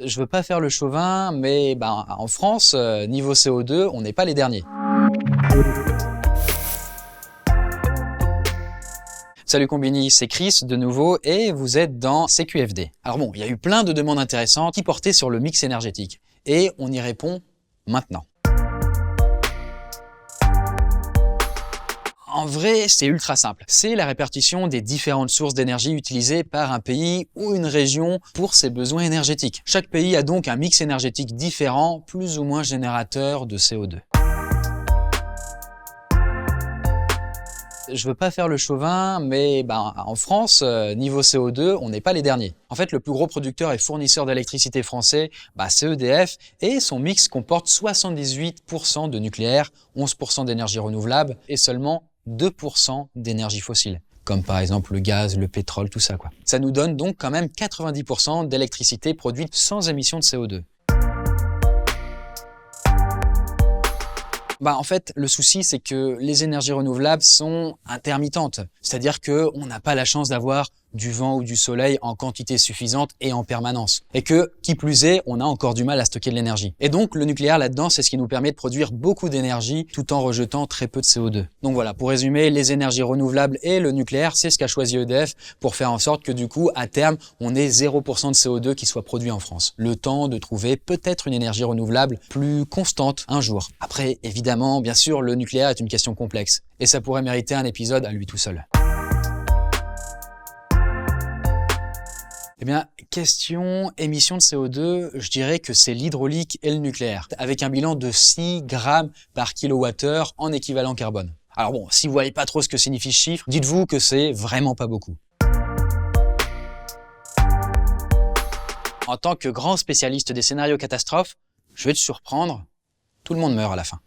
Je veux pas faire le chauvin, mais en France, niveau CO2, on n'est pas les derniers. Salut Combini, c'est Chris de nouveau et vous êtes dans CQFD. Alors bon, il y a eu plein de demandes intéressantes qui portaient sur le mix énergétique et on y répond maintenant. En vrai, c'est ultra simple. C'est la répartition des différentes sources d'énergie utilisées par un pays ou une région pour ses besoins énergétiques. Chaque pays a donc un mix énergétique différent, plus ou moins générateur de CO2. Je veux pas faire le chauvin, mais en France, niveau CO2, on n'est pas les derniers. En fait, le plus gros producteur et fournisseur d'électricité français, c'est EDF, et son mix comporte 78% de nucléaire, 11% d'énergie renouvelable et seulement 2% d'énergie fossile, comme par exemple le gaz, le pétrole, tout ça quoi. Ça nous donne donc quand même 90% d'électricité produite sans émission de CO2. En fait, le souci, c'est que les énergies renouvelables sont intermittentes. C'est-à-dire qu'on n'a pas la chance d'avoir du vent ou du soleil en quantité suffisante et en permanence. Et que, qui plus est, on a encore du mal à stocker de l'énergie. Et donc, le nucléaire là-dedans, c'est ce qui nous permet de produire beaucoup d'énergie tout en rejetant très peu de CO2. Donc voilà, pour résumer, les énergies renouvelables et le nucléaire, c'est ce qu'a choisi EDF pour faire en sorte que du coup, à terme, on ait 0% de CO2 qui soit produit en France. Le temps de trouver peut-être une énergie renouvelable plus constante un jour. Après, évidemment, bien sûr, le nucléaire est une question complexe. Et ça pourrait mériter un épisode à lui tout seul. Question émissions de CO2, je dirais que c'est l'hydraulique et le nucléaire, avec un bilan de 6 grammes par kilowattheure en équivalent carbone. Alors bon, si vous voyez pas trop ce que signifie ce chiffre, dites-vous que c'est vraiment pas beaucoup. En tant que grand spécialiste des scénarios catastrophes, je vais te surprendre, tout le monde meurt à la fin.